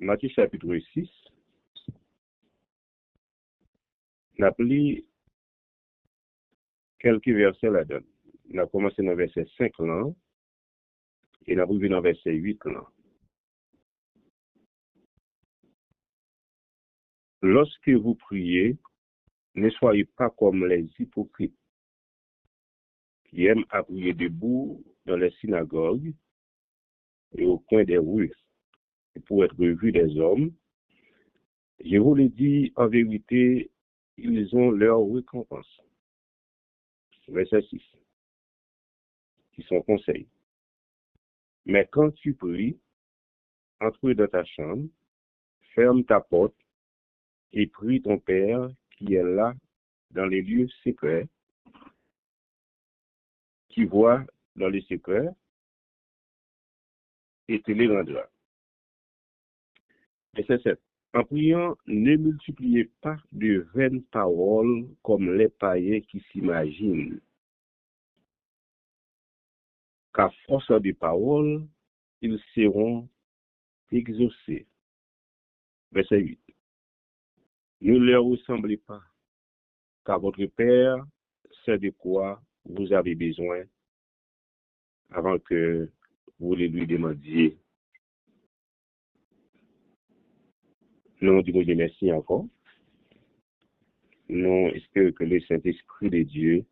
Matthieu chapitre 6, n'a pris quelques versets là-dedans. On a commencé dans le verset 5 là, et on a arrivé dans le verset 8 là. Lorsque vous priez, ne soyez pas comme les hypocrites qui aiment à prier debout dans les synagogues et au coin des rues pour être vus des hommes. Je vous le dis en vérité, ils ont leur récompense. Verset 6, qui sont conseils. Mais quand tu pries, entre dans ta chambre, ferme ta porte et prie ton Père qui est là dans les lieux secrets, qui voit dans les secrets, et te les rendra. Verset 7. En priant, ne multipliez pas de vaines paroles comme les païens qui s'imaginent qu'à force de paroles, ils seront exaucés. Verset 8. Ne leur ressemblez pas, car votre Père sait de quoi vous avez besoin avant que vous le lui demandiez. Nous disons Dieu merci encore. Nous espérons que le Saint-Esprit de Dieu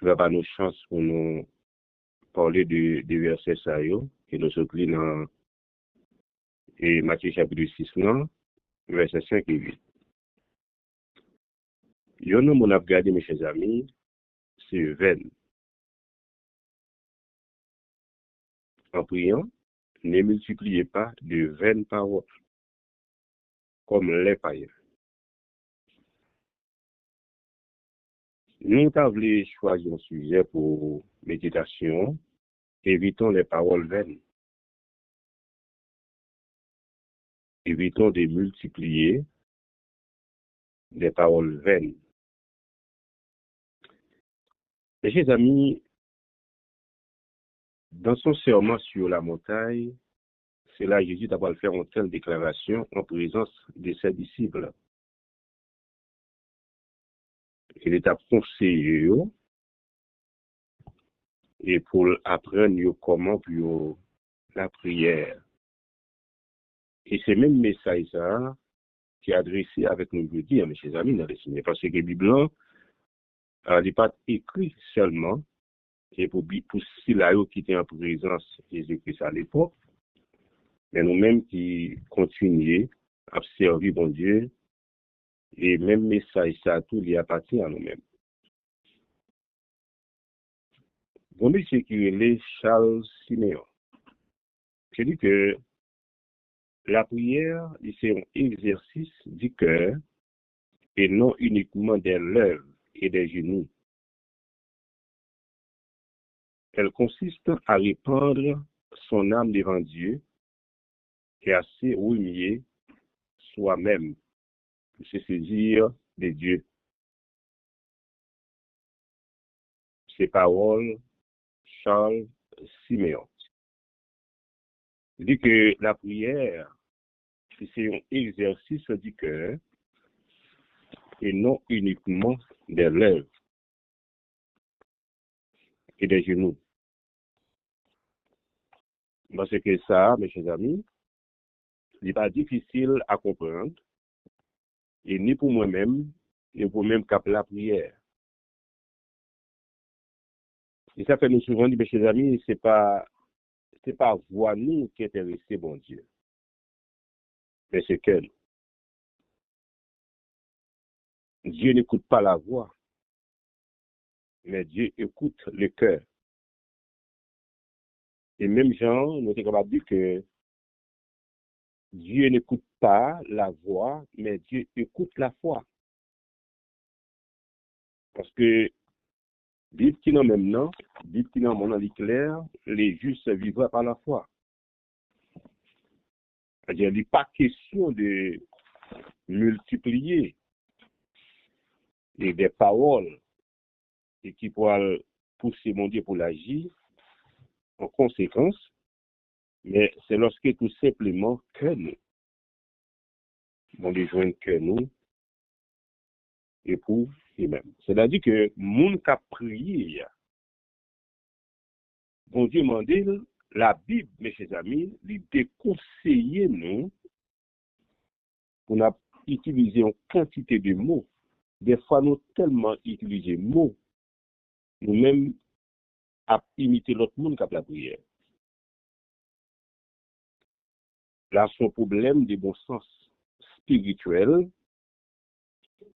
va avoir nos chances pour nous parler de versets sérieux et nous sommes dans Matthieu chapitre 6, versets 5 et 8. Yo nous mon regardé, mes chers amis, c'est vaine. En priant, ne multipliez pas de vaines paroles comme les païens. Nous avons choisi un sujet pour méditation. Évitons les paroles vaines. Évitons de multiplier des paroles vaines. Mes chers amis, dans son serment sur la montagne, c'est là Jésus d'abord faire une telle déclaration en présence de ses disciples. Il est à conseiller et pour apprendre comment pour la prière. Et c'est même message ça qui est adressé avec nous aujourd'hui, mes chers amis, dans les signes. Parce que la Bible n'est pas écrit seulement et pour ceux qui étaient en présence de Jésus-Christ à l'époque, mais nous-mêmes qui continuons à servir bon Dieu, et même message ça tout il appartient à nous-mêmes. Bon Dieu, c'est qui est Charles Siméon. Je dis que la prière, c'est un exercice du cœur et non uniquement des lèvres et des genoux. Elle consiste à répandre son âme devant Dieu et à se humilier soi-même, se saisir de Dieu. Ces paroles, Charles Siméon. Il dit que la prière, c'est un exercice du cœur et non uniquement des lèvres et des genoux. Parce que ça, mes chers amis, n'est pas difficile à comprendre, et ni pour moi-même, ni pour même cap la prière. Et ça fait nous souvent dire, mes chers amis, c'est pas voix nous qui intéressons bon Dieu, mais c'est qu'elle. Dieu n'écoute pas la voix, mais Dieu écoute le cœur. Et même Jean, nous sommes capables de dire que Dieu n'écoute pas la voix, mais Dieu écoute la foi. Parce que Bible qui n'a même non, Bible qui n'a mon clair, les justes vivraient par la foi. C'est-à-dire, il n'est pas question de multiplier des paroles et qui pourraient pousser mon Dieu pour l'agir en conséquence, Mais c'est lorsque tout simplement que nous, bon, les joints que nous, éprouvent lui-même. C'est-à-dire que moun qui a prié, bon Dieu m'a dit, la Bible, mes chers amis, il déconseille nous pour nous utiliser une quantité de mots. Des fois, nous tellement utilisé mots, nous-mêmes à imiter l'autre monde qui a la prière. Là, son problème de bon sens spirituel,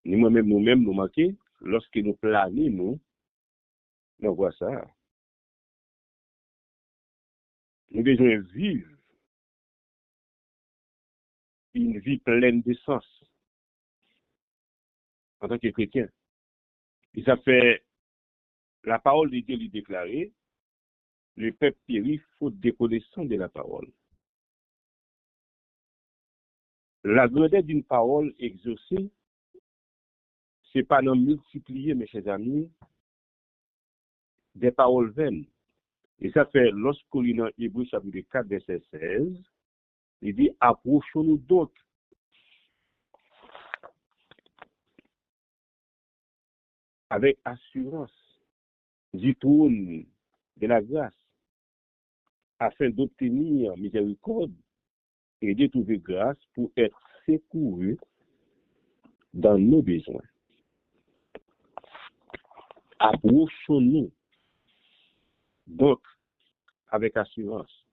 nous-mêmes, nous manquons, lorsque nous planons, nous voit ça. Nous devons vivre une vie pleine de sens en tant que chrétien. Et ça fait la parole de Dieu lui déclarer, le peuple périt faute de connaissance de la parole. La grandeur d'une parole exaucée, c'est pas non multiplier, mes chers amis, des paroles vaines. Et ça fait, lorsqu'on lit dans Hébreux chapitre 4, verset 16, il dit, approchons-nous donc avec assurance du trône de la grâce, afin d'obtenir miséricorde et de trouver grâce pour être secouru dans nos besoins. Approchons-nous donc avec assurance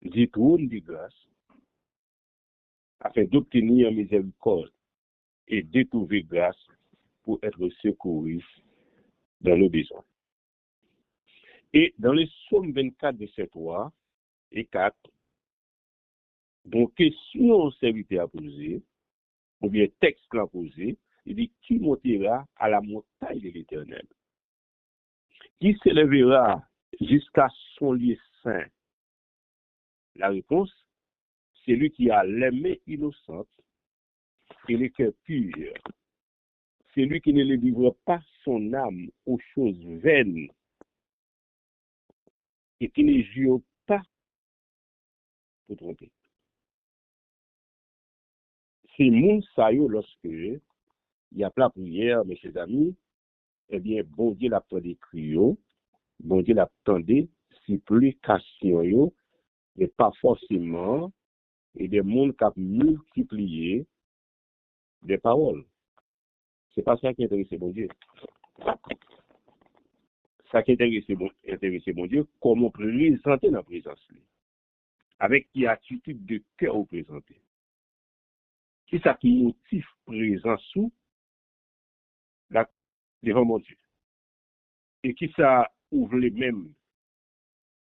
du trône de grâce afin d'obtenir miséricorde et de trouver grâce pour être secouru dans nos besoins. Et dans les psaumes 24, verset 3 et 4, donc question serviteur à poser, ou bien texte à poser, il dit, qui montera à la montagne de l'Éternel? Qui s'élèvera jusqu'à son lieu saint? La réponse, c'est lui qui a les mains innocentes et les cœurs purs. C'est lui qui ne livre pas son âme aux choses vaines et qui ne jure pas pour tromper. C'est moun sa yo lorsque il y a la prière, mes chers amis, eh bien, bon Dieu l'attendait crier, bon Dieu l'attendait supplication yo, et pas forcément, et des mondes qui ont multiplié des paroles. C'est pas ça qui intéresse bon Dieu. Ça qui intéresse bon Dieu, comment présenter la présence lui. Avec quelle attitude de cœur vous présenter. C'est ça qui motive présence sous devant mon Dieu. Et qui ça ouvre les mêmes,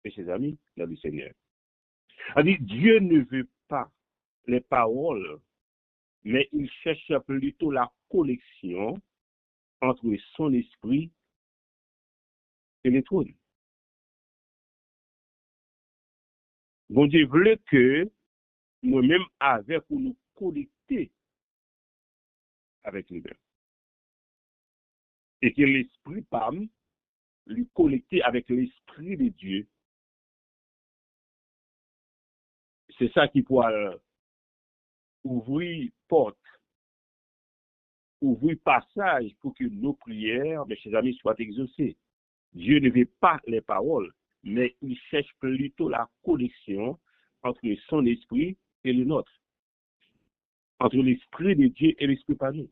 mes chers amis, dans le Seigneur. C'est-à-dire, Dieu ne veut pas les paroles, mais il cherche plutôt la connexion entre son esprit et le trône. Bon Dieu voulait que nous-mêmes, avec ou nous connecter avec lui-même. Et que l'esprit parle, lui connecter avec l'esprit de Dieu. C'est ça qui pourra ouvrir porte, ouvrir passage pour que nos prières, mes chers amis, soient exaucées. Dieu ne veut pas les paroles, mais il cherche plutôt la connexion entre son esprit et le nôtre. Entre l'esprit de Dieu et l'esprit par nous.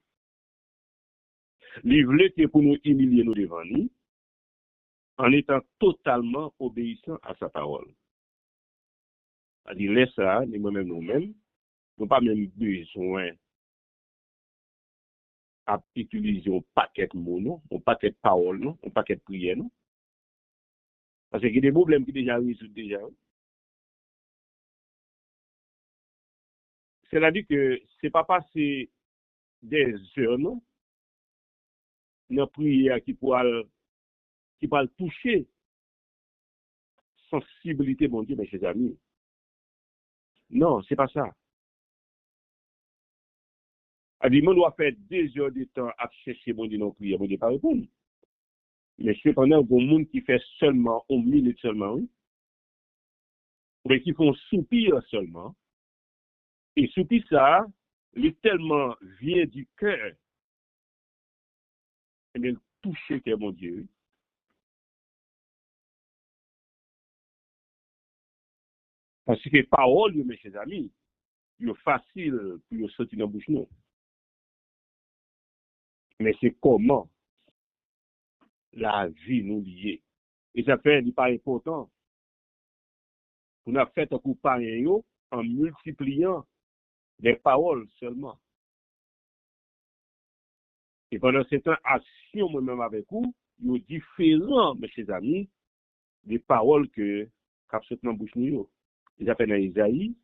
Il voulait que pour nous humilier nous devant lui, en étant totalement obéissant à sa parole. C'est-à-dire, laisse ça, nous-mêmes, nous n'avons pas même besoin à utiliser un paquet de mots, un paquet de paroles, un paquet de prières. Parce qu'il y a des problèmes qui déjà résolus déjà. C'est-à-dire que ce n'est pas passer des heures, non, dans la prière qui pourra toucher sensibilité, mon Dieu, mes chers amis. Non, c'est pas ça. C'est-à-dire, on doit faire 2 heures de temps à chercher mon Dieu dans la prière, mon Dieu pas répondre. Mais cependant, il y a des gens qui fait seulement 1 minute seulement, oui. mais qui font soupir seulement. Et soupir ça, il est tellement vient du cœur, et bien touché que mon Dieu. Parce que parole, mes chers amis, c'est facile pour sortir dans la bouche, non. Mais c'est comment la vie nous liée. Et ça fait, il pas important. On a fait un coup pareil en multipliant des paroles seulement. Et pendant cette action, moi-même avec vous, il est différent, mes chers amis, des paroles que cap dans la bouche nous. Ils appellent dans Isaïe,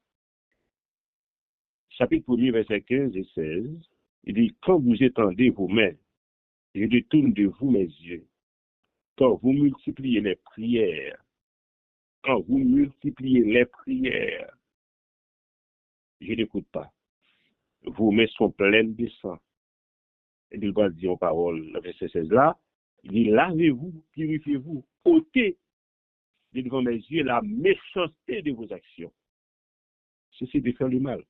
chapitre 1er, verset 15 et 16. Il dit, quand vous étendez vos mains, je détourne de vous mes yeux. Quand vous multipliez les prières, quand vous multipliez les prières, je n'écoute pas. Vos mains sont pleines de sang. Et il va dire en parole, le verset 16 là, il dit, lavez-vous, purifiez-vous, ôtez de devant mes yeux la méchanceté de vos actions. Ceci de faire le mal.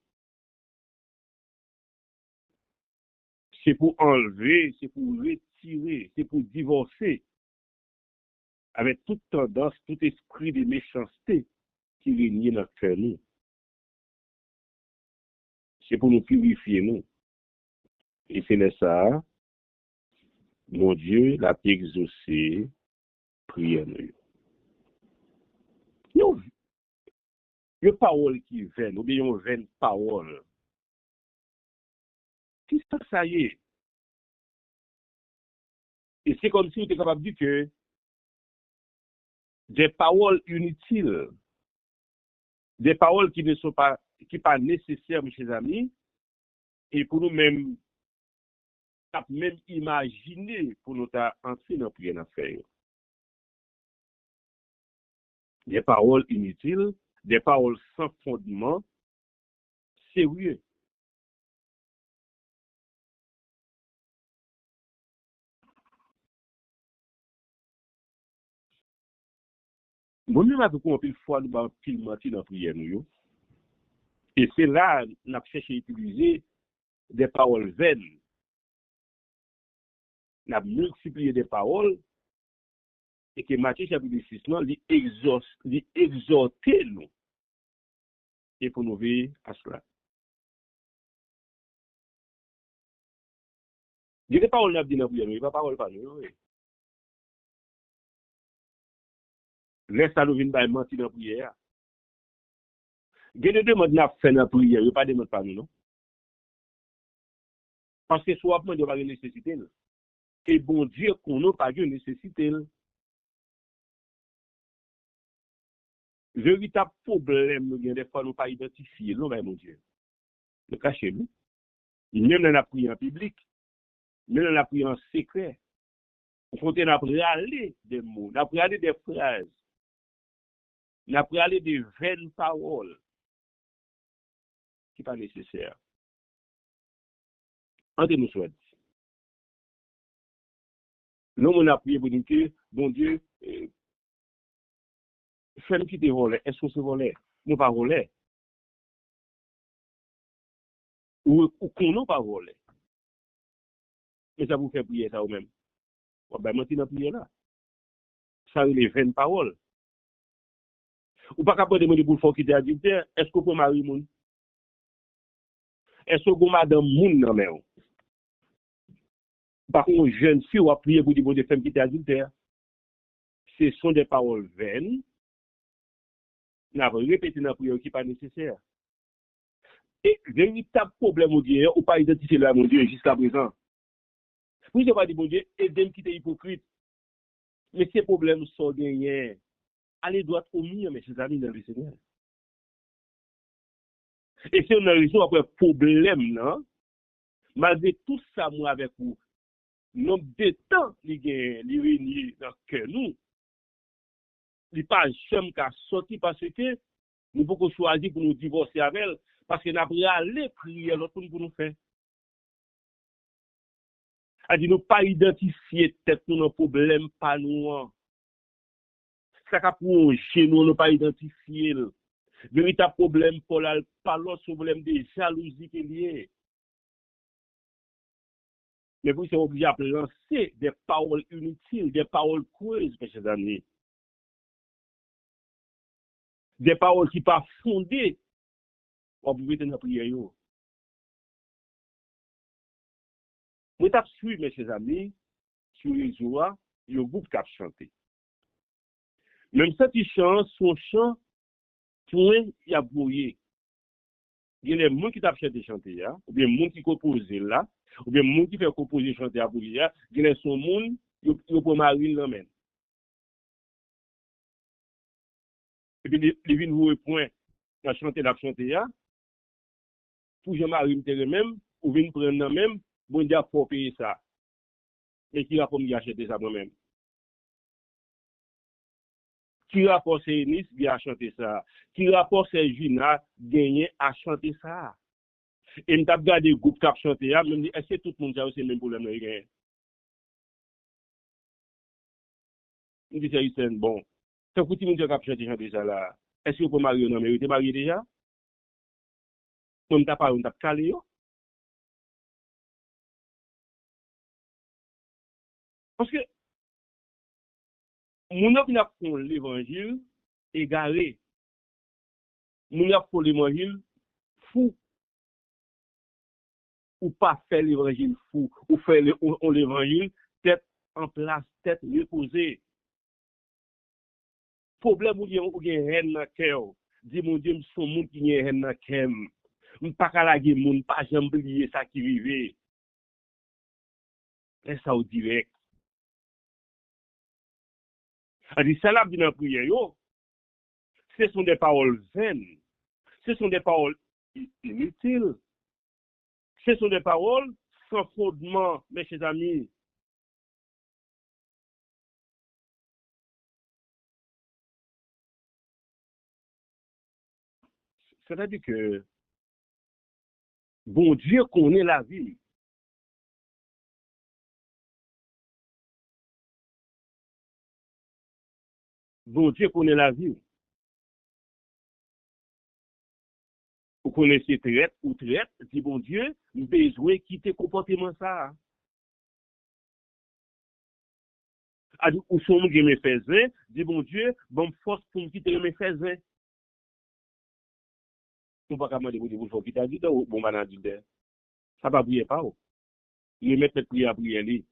C'est pour enlever, c'est pour retirer, c'est pour divorcer avec toute tendance, tout esprit de méchanceté qui régnait dans notre cœur. C'est pour nous purifier, nous. Et c'est ça, mon Dieu l'a exaucé, prière nous. Il y a une parole qui vient, ou bien une parole. Qu'est-ce que ça y est? Et c'est comme si on était capable de dire que des paroles inutiles, des paroles qui ne sont pas, nécessaires, mes chers amis, et pour nous-mêmes, même imaginer pour nous entrer dans la prière d'affaires. Des paroles inutiles, des paroles sans fondement, sérieux. Moi-même, avec moi, une fois, nous avons menti dans la prière. Et c'est là qu'on a cherché à utiliser des paroles vaines. On a multiplié des paroles et que Matthieu chapitre 6, il exhortait nous. Et pour nous veiller à cela. Il y a des paroles qu'on a dit dans la prière, il n'y a pas de paroles par nous. Laisse ça nous venir mentir dans la prière. Il y a des demandes qu'on a fait dans la prière, il n'y a pas de demandes par nous, non? Parce que soit on n'a pas de nécessité. Et bon Dieu qu'on n'a pas de nécessité. Le véritable problème, nous, des fois, nous pas identifié, non, mon Dieu. Nous cachez nous. Même dans la prière en public, même dans la prière en secret. On faut aller des mots, aller des phrases, aller des vaines paroles qui ne sont pas nécessaires. En nous souhaite. Nous, on a prié pour dire que, bon Dieu, fais-nous quitter voler. Est-ce que c'est voler? Nous pas voler. Ou qu'on n'a pas volé. Mais ça vous fait prier ça vous-même. Ben, moi, dans la prière là. Ça, les vaines paroles. Ou pas capable de demander pour faire quitter adultère, est-ce que vous pouvez marier moun? Est-ce que vous madame moun nan men? Par contre, jeune fille ou a prié pour dire bon Dieu femme quitter adultère. Ce sont des paroles vaines. Nous avons répété dans la prière qui n'est pas nécessaire. Et le véritable problème, mon Dieu, ou pas identifier là, mon Dieu, jusqu'à présent. Vous n'avez pas dit, mon Dieu, aidez-moi quitter hypocrite. Mais ces problèmes sont derrière. Allez droit au mur, mes chers amis, dans le Seigneur. Et c'est une raison après problème, non? Malgré tout ça, moi, avec vous, nombre de temps, il réunit dans le cœur, nous. Il n'est pas jamais qu'à sortir parce que nous pouvons choisir pour nous divorcer avec elle, parce que nous avons aller prier l'autre pour nous faire. C'est-à-dire, nous pas identifier tête nous nos problèmes, pas nous. Ça pour chez nous, nous pas identifier. Véritable problème, Paul a parlé sur le problème de jalousie qui est lié. Mais vous êtes obligé à lancer des paroles inutiles, des paroles creuses, mes chers amis. Des paroles qui ne sont pas fondées. Vous pouvez dans la prière. Moi, je suis, mes chers amis, sur les jours, il y a un groupe qui a chanté. Même ça, qui chante, son chant, point, il y a brouillé. Il y a des gens qui tapent chanter, ou bien des gens qui composent là, ou bien des gens qui font composer chanter à brouiller, il y a son monde, il y a marine là même. Et puis, les vignes vous point, à chanter, pour Jean-Marie même, ou venir prendre même, bon Dieu, faut payer ça. Et qui va pour me acheter ça moi-même? Qui rapport c'est Nice bien à chanter ça? Qui rapport c'est Gina gagné à chanter ça? Et m't'a regardé le groupe qui a chanté là, me dit est-ce que tout le monde a aussi le même problème là? Me dit c'est bon. C'est pour tout le monde qui a chanté ça là. Est-ce que vous pouvez marier non mais vous êtes marié déjà? On t'a pas on t'a calé yo. Parce que mon qui n'a pas l'évangile égaré. Mon a pas l'évangile fou. Ou pas faire l'évangile fou, ou faire l'évangile tête en place, tête reposée. Problème ou gen haine dans cœur. Dis mon Dieu, son monde qui gen haine dans cœur. M'pas ka lage moun, pas jamais oublier ça qui rive. Laisse ça au direct. A dit ça là dit dans prière yo, ce sont des paroles vaines. Ce sont des paroles inutiles. Ce sont des paroles sans fondement, mes chers amis. C'est-à-dire que bon Dieu connaît la vie. Bon Dieu connaît la vie. Vous connaissez traite ou traite, dit bon Dieu, besoin quitter comportement ça. Ou son qui me faisait, dit bon Dieu, bon force pour me quitter me faisait. On va pas demander vous faut quitter dit bon madame dit ça va prier pas. Il met prier à prier.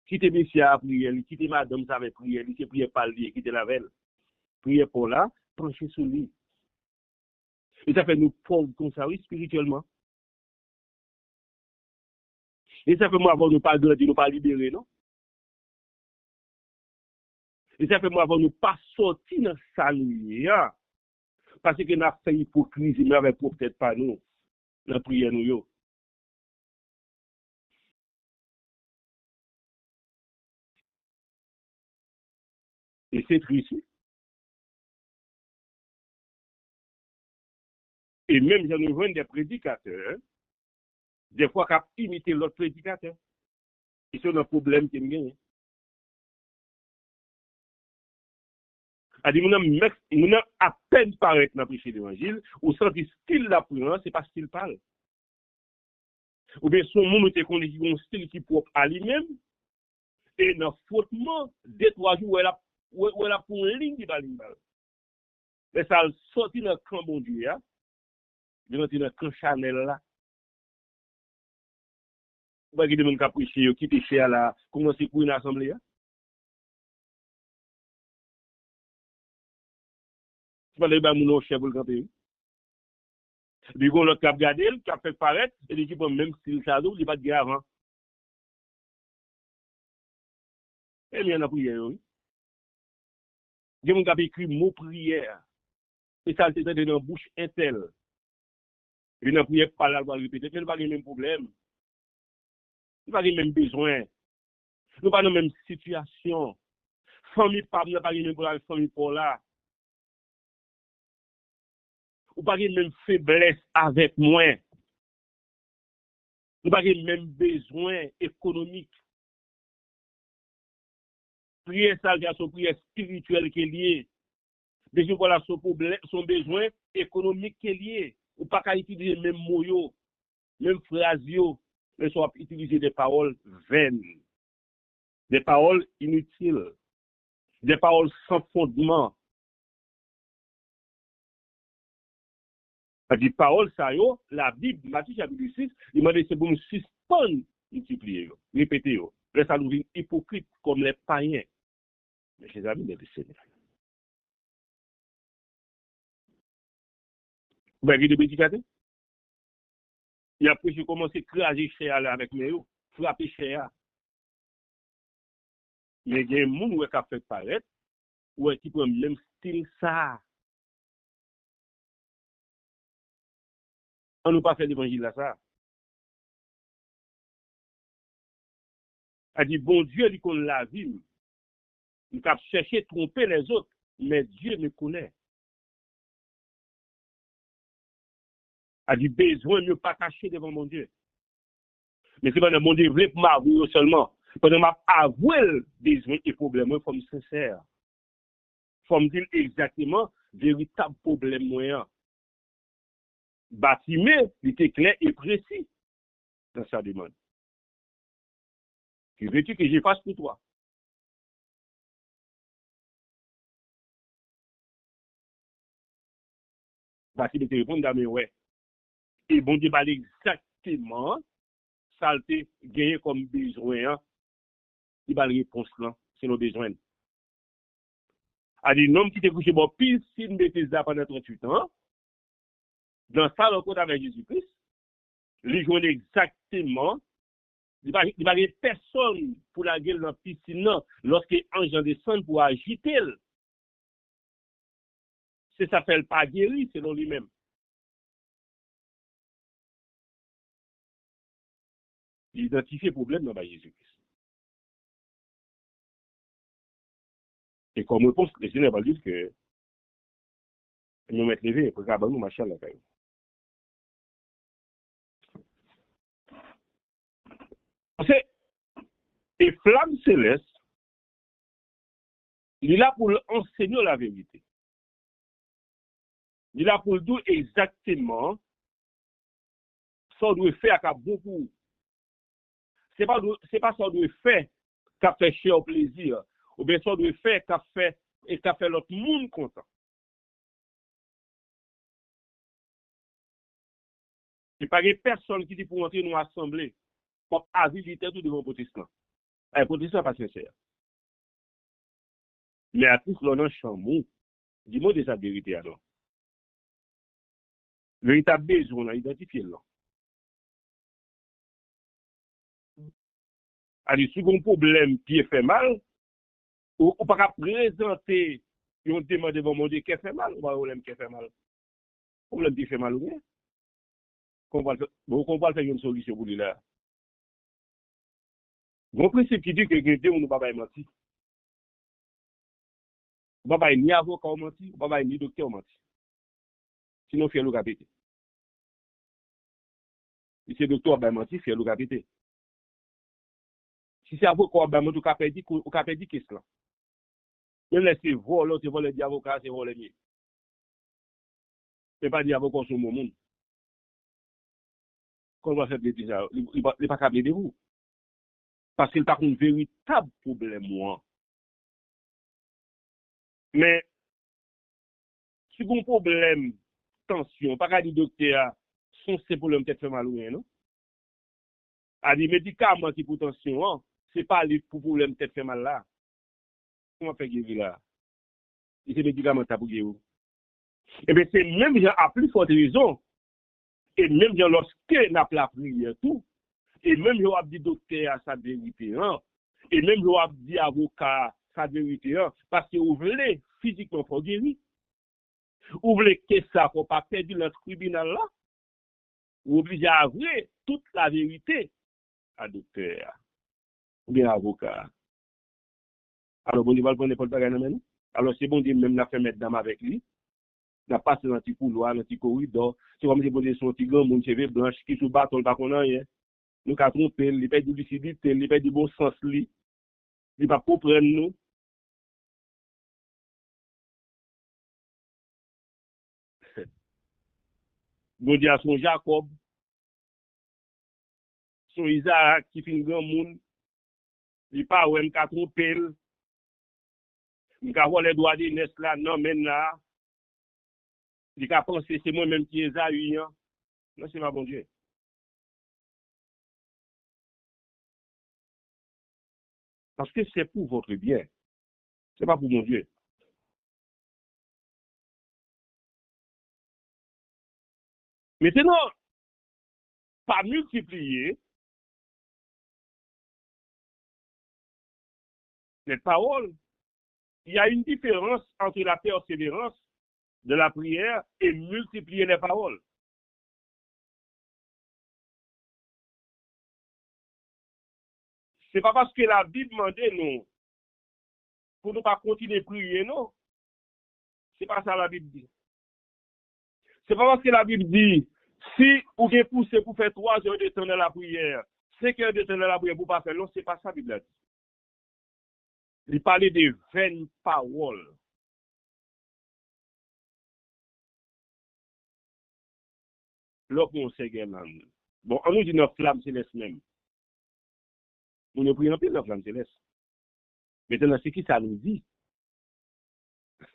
Quitter monsieur à prier, quitter madame ça va prier, c'est prier par lui, quitter la veille. Prier pour là, pencher sur lui. Et ça fait nous pauvres comme ça, oui, spirituellement. Et ça fait moi avoir nous pas grandir, nous pas libérer, non? Et ça fait moi avoir nous pas sortir dans sa nuit, parce que nous avons fait hypocrisie, mais avec peut-être pas nous, la prière nous yo. Et c'est triste. Et même si nous voyons des prédicateurs, des fois qu'à imiter l'autre prédicateur. Et c'est un problème qui me gagne. C'est-à-dire, nous avons à peine paraître dans le prêcher l'évangile, ou sans dire style la prière, c'est pas style parle. Ou bien son monde était qu'on ait un style qui est propre à lui-même, et dans fautement, 2-3 jours, où elle a pour une ligne qui va ligne. Mais ça a sorti dans le camp bon Dieu, il rentre dans le camp Chanel là. Vous voyez des gens qui ont prêché, qui étaient chez là, comment c'est pour une assemblée. C'est pas les gens qui ont chef pour le camper. Du coup, l'autre qui a regardé, qui a fait paraître, et qui prend même style ça, il n'est pas de grave. Et bien, on a prié, oui. Il y a des gens qui ont écrit mot prière. Et ça, c'était dans la bouche intel. Et dans la prière, pas là, on va répéter. Mais nous pas le même problème. Nous pas le même besoin. Nous pas dans la même situation. Famille, pas le même problème, famille, pour là. Ou pas le même faiblesse avec moi. Nous pas le même besoin économique. Prière, ça, c'est une prière spirituelle qui est liée. Besoin voilà son problème, son besoin économique qui est lié. Ou pas qu'à utiliser même mots, yo, même phrase, yo, mais soit utiliser des paroles vaines, des paroles inutiles, des paroles sans fondement. Des paroles, ça, yo, la Bible, Matthieu chapitre 6, il m'a dit c'est pour nous suspendre, multiplier, répéter, yo. Là, ça nous vient hypocrite comme les païens. Mais chers amis, les Seigneur. Vous voyez des prédicateurs? Et après, j'ai commencé à craser cher avec mes yeux, frapper cher. Mais il y a un monde qui a fait paraître, ou qui prend le même style ça. On ne peut pas faire l'évangile là, ça. A dit, bon Dieu, il connaît la vie. Il a cherché à tromper les autres, mais Dieu me connaît. A dit, besoin de ne pas cacher devant mon Dieu. Mais c'est pas dans mon Dieu, voulait pour m'avouer seulement. Pendant m'a avoué le besoin et problème, il faut me sincère. Il faut me dire exactement véritable problème moyen. Bâtiment, il était clair et précis dans sa demande. Que veux-tu que je fasse pour toi? Bâtiment te répond, mais ouais. Et bon Dieu, parle exactement, ça a été gagné comme besoin. Il va réponse là, c'est nos besoins. A dit, l'homme qui t'est couché, bon, piscine de Bethesda pendant 38 ans, dans sa rencontre avec Jésus-Christ, il joue exactement, il va y avoir personne pour la gueule dans la piscine, lorsque l'ange descend pour agiter. C'est ça fait pas guéri, selon lui-même. Il identifie le problème dans Jésus-Christ. Et comme réponse, le Seigneur va dire que nous mettons levé pour regarder nous machin là. C'est et flamme céleste, il est là pour enseigner la vérité. Il est là pour dire exactement ce qu'on doit faire à beaucoup. C'est pas ce qu'on doit faire qu'à faire cher au plaisir, ou bien ce qu'on doit faire qu'à faire l'autre monde content. Il n'y a pas personne qui dit pour entrer dans l'assemblée comme habilité tout devant protestant. Un protestant pas sincère. Mais à tous l'on en chamou, dis-moi de sa vérité alors. Véritable besoin, on a identifié là. Alors, si un problème qui fait mal, ou pas présenter une demande devant mon Dieu qui fait mal, ou pas un problème qui fait mal. Problème qui fait mal ou bien? Qu'on va faire une solution pour lui là. Mon principe qui dit que Dieu ne va pas mentir. On ne va pas ni avocat mentir, on ne va pas ni docteur mentir. Sinon, fait le capité. Si c'est docteur va mentir, fait le capité. Si c'est avocat va mentir, on va perdre qu'est-ce là. Même laisser voler, c'est voler d'avocat, c'est voler mieux. C'est pas dire avocat sur mon monde. Quand on va faire des ça, il n'est pas capable de vous. Parce qu'il n'a pas un véritable problème, moi. Mais, si vous avez un problème, tension, pas qu'à dire docteur, son c'est problème peut-être fait mal ou rien, non? À dire médicaments qui pour tension, c'est pas les problème peut-être fait mal là. Comment faire guérir là? Et c'est médicaments pour guérir. Eh bien, c'est même à plus forte raison, et même lorsque n'a pas la prière tout, et même je vais dire docteur à sa vérité, hein? Et même je vais dire avocat sa vérité, hein? Parce que vous voulez physiquement pour guérir. Vous voulez que ça pour pas perdre le tribunal là. Vous obligez à avouer toute la vérité à docteur ou bien avocat. Alors, bon, il va le prendre n'importe quoi dans. Alors, c'est bon, même la fait mettre dame avec lui. La passe dans un petit couloir, dans un petit corridor. C'est comme si vous son petit grand monde, cheveux blanches, qui sous bâton, pas qu'on a rien. Nous, qu'à tromper, il perd du lucidité, il perd du bon sens, il va comprendre nous. Bon Dieu, son Jacob, son Isaac qui fait un grand monde, il pas ou m'ka tromper, m'ka voler droit de nes là, non, men là, il ka penser c'est moi-même qui est Esaü, hein. Non, c'est pas bon Dieu. Parce que c'est pour votre bien. C'est pas pour mon Dieu. Maintenant, pas multiplier les paroles. Il y a une différence entre la persévérance de la prière et multiplier les paroles. C'est pas parce que la Bible demandait nous pour ne pas continuer à prier, non. C'est pas ça la Bible dit. C'est pas parce que la Bible dit si vous avez poussé pour faire 3 heures de temps dans la prière, 5 heures de temps dans la prière pour pas faire, non, c'est pas ça la Bible dit. Il parlait de vaines paroles. L'autre, on sait que bon, on nous dit notre flamme céleste même. On ne prie plus notre flamme céleste. Maintenant, c'est qui ça nous dit?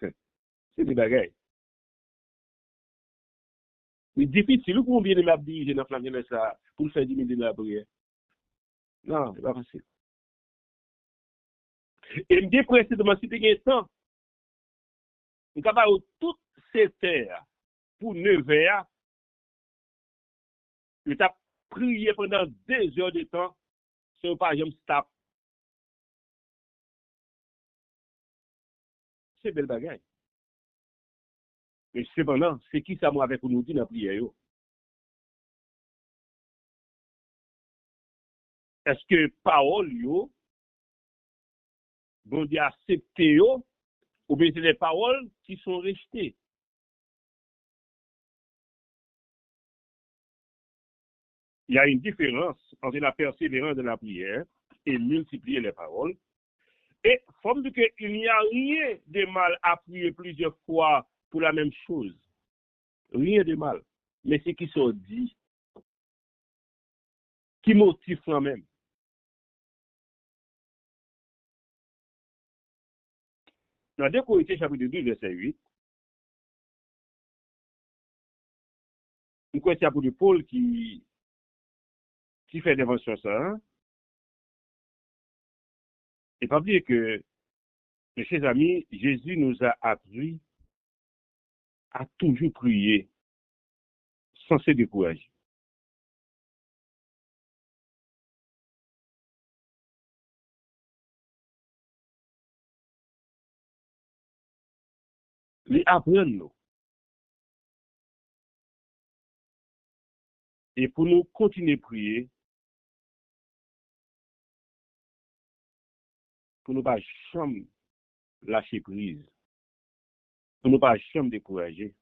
C'est des bagailles. C'est difficile pour bien de diriger notre flamme céleste pour faire 10 minutes de la prière. Non, c'est pas facile. Et me dit précisément, si tu as un temps, on est capable de toutes ces terres pour 9 heures, tu as prié pendant 2 heures de temps, sur par exemple, stop. C'est belle bagaille. Mais cependant, c'est qui ça moi avec nous dit dans la prière? Est-ce que parole, bon Dieu accepté, ou bien c'est des paroles qui sont rejetées? Il y a une différence entre la persévérance de la prière et multiplier les paroles. Et il faut me dire qu'il n'y a rien de mal à prier plusieurs fois pour la même chose. Rien de mal. Mais ce qui se dit, qui motive quand-même. Dans 2 Corinthiens chapitre 2, verset 8, nous connaissons l'apôtre Paul qui fait dévotion ça. Hein? Et pas oublier que, mes chers amis, Jésus nous a appris à toujours prier sans se décourager. Les apprendre nous. Et pour nous continuer à prier, pour nous pas jamais lâcher prise, pour nous pas jamais décourager.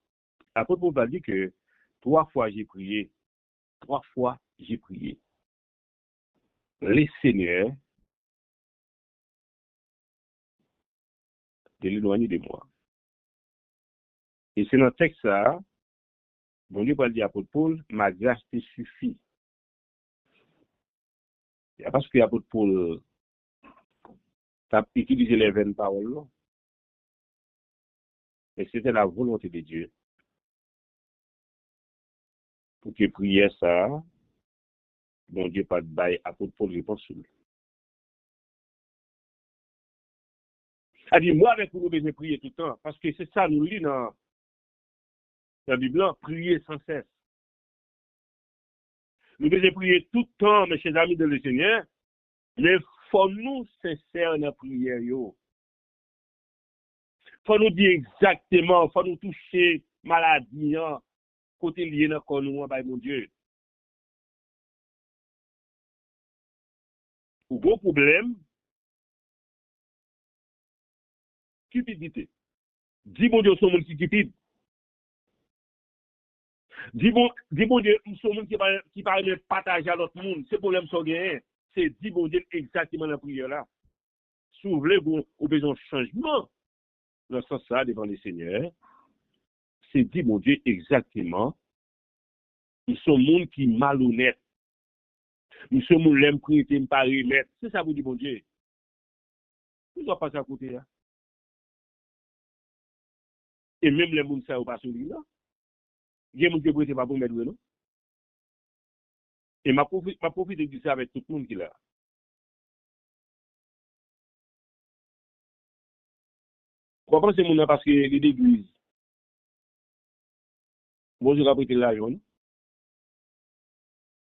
L'apôtre Paul va dire que 3 fois j'ai prié, 3 fois j'ai prié. Les seigneurs de l'éloigner de moi. Et c'est dans le texte ça, bon Dieu va dire à l'apôtre Paul, ma grâce te suffit. Parce que l'apôtre Paul a utilisé les 20 paroles, non? Mais c'était la volonté de Dieu pour que prière ça, bon Dieu pas de bail, apôtre Paul réponse sur lui. Elle dit, moi avec vous, nous devons prier tout le temps, parce que c'est ça, nous lit dans la Bible, prier sans cesse. Nous devons prier tout le temps, mes chers amis de le Seigneur, mais il faut nous sincères dans la prière. Il faut nous dire exactement, il faut nous toucher maladie, côté lié dans le nous, mon Dieu. Ou gros problème, cupidité. Dis mon Dieu, son monde qui cupide. Dis mon Dieu, son monde qui parle de partager à l'autre monde. C'est problème sont gagné. C'est dis mon Dieu exactement la prière là. Si vous voulez, vous avez besoin de changement dans ce sens-là devant les seigneurs. C'est dit mon Dieu exactement Nous sommes monde qui malhonnête. Nous sommes monde l'aime prêter pas remettre. C'est ça vous dit bon Dieu. Vous ne pas à côté là. Et même les monde ça ou pas sur lui là. Il y a monde qui prêter pas pour mettre non. Et ma profite de dire ça avec tout le monde qui là. Pourquoi c'est mon parce que l'église. Bon je vais prêter l'argent.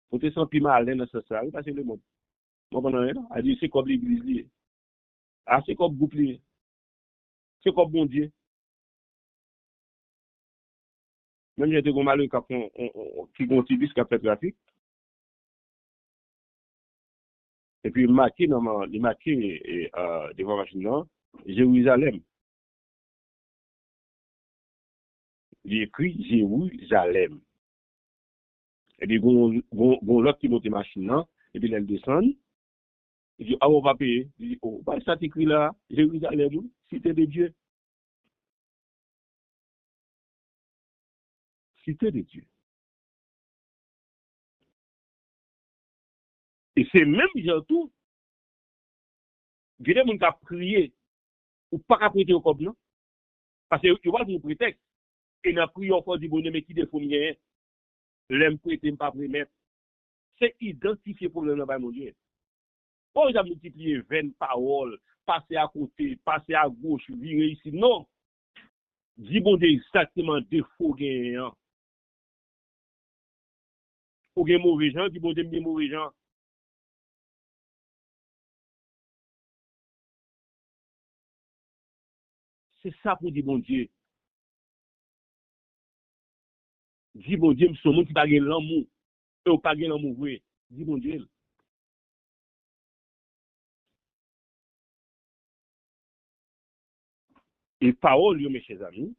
Faut te sentir mal dans ce ça, parce que le monde. Moi pendant là, a dit c'est comme l'église liée. Ah c'est comme groupe lié. C'est comme bon Dieu. Même j'ai des malheureux qui contribuent à faire trafic. Et puis, il marqué devant la machine, Jérusalem. Il écrit Jérusalem. Et puis, il y a l'autre qui monte la machine, et puis, elle descend. Il dit, ah, on va payer. Il dit, oh, bah, ça t'écrit là, Jérusalem, cité de Dieu. Cité de Dieu. Et c'est même, surtout, il y a des gens qui ont prié, ou pas qu'à prêter au corps, non? Parce que, tu vois, c'est un prétexte. Et dans la prière, on dit, bon, mais qui défaut rien, l'aime prêter, pas prémettre. C'est identifier pour le nom de mon Dieu. Pas ils ont multiplié 20 paroles, passer à côté, passer à gauche, virer ici. Non. Dis bon Dieu exactement défaut gagnant. Ou gagne mauvais gens, dis bon Dieu bien mauvais gens. C'est ça pour dire bon Dieu. Dis bon Dieu, c'est monde qui pas gagner l'amour. Et ou pas gagner l'amour vrai. Dis bon Dieu. Et parole, mes chers amis,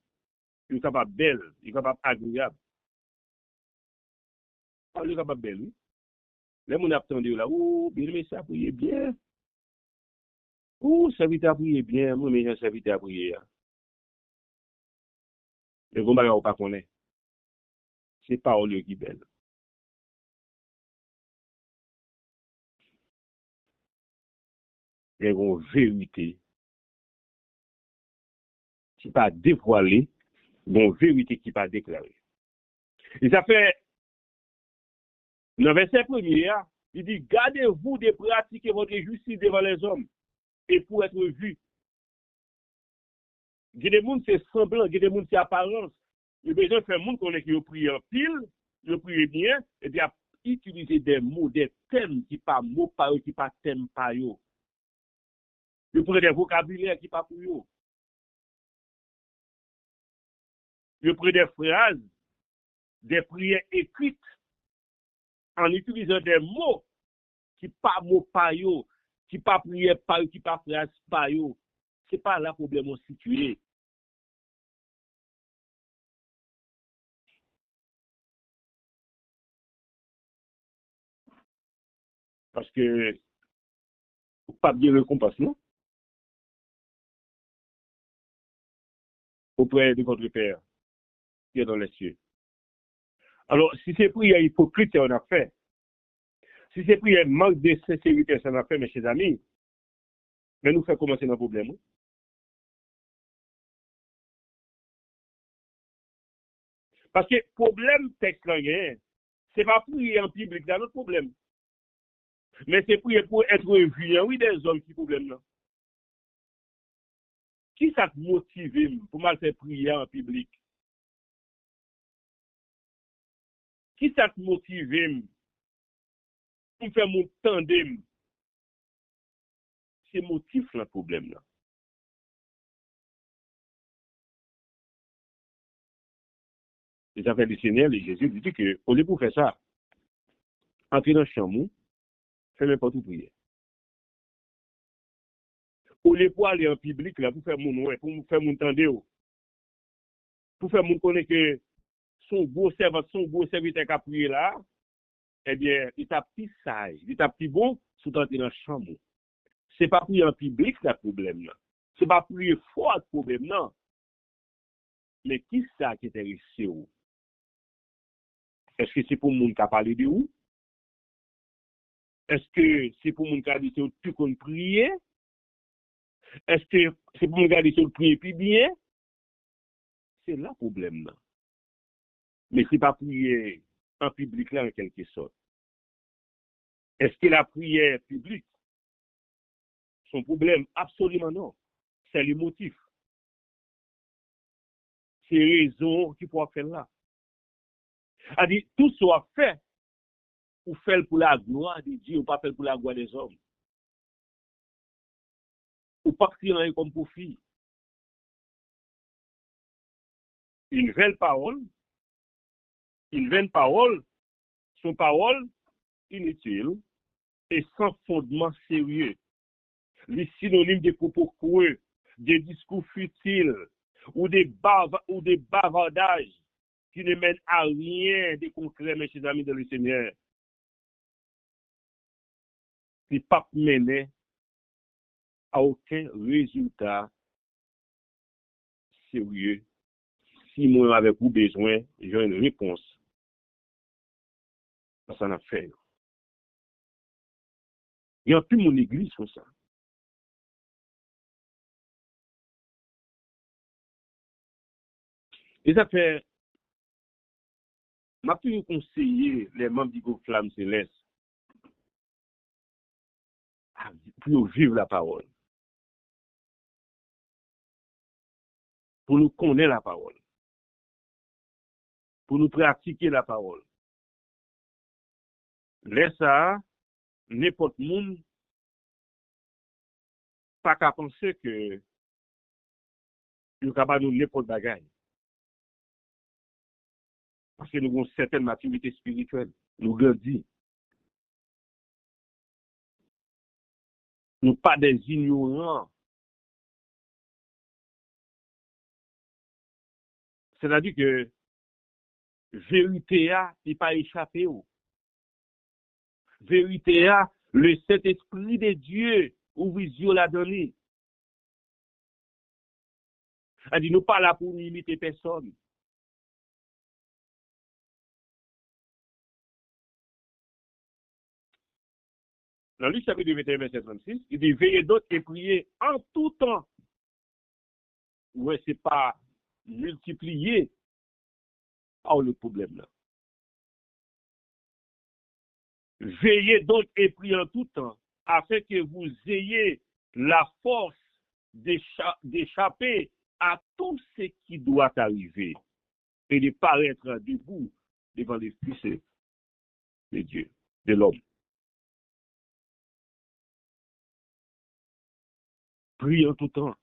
il est capable belle, il est capable agréable. Il est capable belle, oui. Les gens attendent là, oh, bien, mais ça prier bien. Oh, ça vite à prier bien, moi, mais ça vite à prier. Mais vous ne pas connaître. C'est parole qui est belle. Il y a une vérité qui n'est pas dévoilée, une vérité qui n'est pas déclarée. Et ça fait, dans le verset premier, il dit, gardez-vous de pratiquer votre justice devant les hommes et pour être vu. Il y a des gens c'est semblant, il y a des gens c'est apparence. Il y a besoin de faire des gens qui ont prié en pile, ils ont prié bien, et puis utiliser des mots, des thèmes qui ne sont pas mots par eux, qui ne sont pas thèmes par eux. Ils prennent des vocabulaires qui ne sont pas pour eux. Ils prennent des phrases, des prières écrites, en utilisant des mots qui ne sont pas mots par eux, qui ne sont pas prières par eux, qui ne sont pas phrases par eux. Ce n'est pas là le problème situé. Parce que, pas bien récompense, non? Auprès de votre Père qui est dans les cieux. Alors, si c'est prière hypocrite, c'est un affaire. Si c'est prière manque de sincérité, c'est un affaire, mes chers amis. Mais nous faisons commencer notre problème. Parce que le problème texte là, c'est pas prier en public, c'est notre problème. Mais c'est prier pour être vu, oui, des hommes qui problème là. Qui ça te motive pour mal faire prier en public? Qui ça te motive pour faire mon tandem? C'est motif le problème là. Les affaires du Seigneur, et Jésus dit que au lieu pour faire ça, entrer dans le chambre, faire n'importe où prier. Au lieu pour aller en public là, pour faire mon ouais, pour faire mon tandem, pour faire mon connaître que son beau serviteur qui a prié là, eh bien, il t'a petit sage, il t'a petit bon, sous entrer dans la chambre. C'est pas prier en public le problème là. C'est pas prier fort le problème non. Mais qui ça qui est intéressé? Est-ce que c'est pour moun qui a parlé de vous? Est-ce que c'est pour moun qui a dit que tu qu'on prier? Est-ce que c'est pour moun qui a dit que prier puis bien? C'est là le problème. Là. Mais c'est pas prier en public là en quelque sorte. Est-ce que la prière publique, son problème? Absolument non. C'est le motif. C'est raison qu'il faut faire là. A dit, tout soit fait ou fait pour la gloire de Dieu ou pas fait pour la gloire des hommes. Ou pas tirer comme pour fille. Une vaine parole, son parole inutile et sans fondement sérieux. Les synonymes de propos creux, des discours futiles ou des bavardages qui ne mènent à rien de concret, mes chers amis dans le Seigneur. C'est pas mené à aucun résultat sérieux. Si moi avec vous besoin, j'ai une réponse. Ça en a fait. Il n'y a plus mon église comme ça. Et ça fait, m'a toujours conseillé les membres du groupe Flamme Céleste pour vivre la parole. Pour nous connaître la parole. Pour nous pratiquer la parole. Laisse ça, n'importe monde, pas qu'à penser que nous capable de n'importe bagaille. Parce que nous avons une certaine maturité spirituelle. Nous grandissons. Nous pas des ignorants. C'est-à-dire que vérité a, il pas échappé. Vérité a, le Saint-Esprit de Dieu, ouvre les yeux la donné. Elle dit, nous pas là pour imiter personne. Dans Luc chapitre 21, verset 36, il dit, veillez donc et priez en tout temps. Ouais, c'est pas multiplier. Oh, le problème là. Veillez donc et priez en tout temps, afin que vous ayez la force d'échapper à tout ce qui doit arriver et de paraître debout devant les fils de Dieu, de l'homme. Priez en tout temps.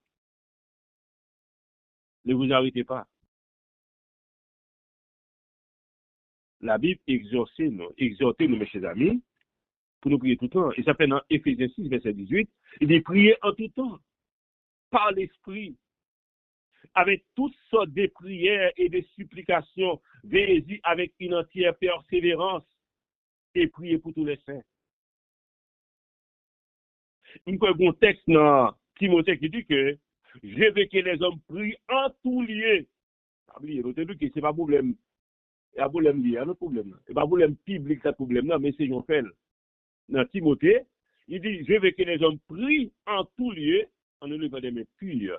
Ne vous arrêtez pas. La Bible exhortez nous, mes chers amis, pour nous prier tout le temps. Et ça fait dans Éphésiens 6, verset 18, il dit prier en tout temps, par l'Esprit, avec toutes sortes de prières et de supplications, veillez-y avec une entière persévérance et priez pour tous les saints. Il y a un texte dans Timothée qui dit que je veux que les hommes prient en tout lieu. Ce n'est pas un problème. Il y a un problème lié, un autre problème. Ce n'est pas un problème public, ce problème, non, mais c'est un fait. Dans Timothée, il dit, je veux que les hommes prient en tout lieu, en élevant des mains pures,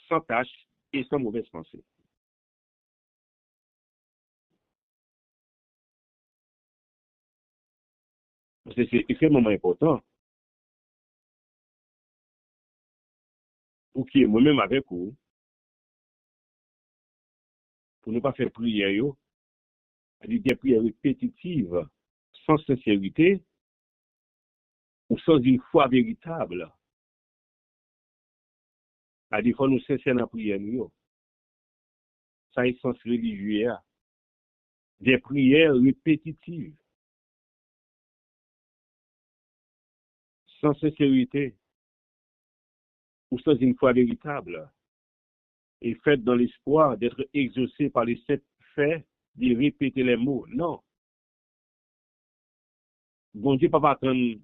sans tache et sans mauvaise pensée. C'est extrêmement important pour qui est moi-même avec vous, pour ne pas faire prière, des prières répétitives, sans sincérité, ou sans une foi véritable. Il faut nous sincères dans la prière. Ça est sens religieux. Des prières répétitives, sans sincérité, ou sans une foi véritable, et faites dans l'espoir d'être exaucé par les 7 faits de répéter les mots. Non. Bon Dieu ne peut pas attendre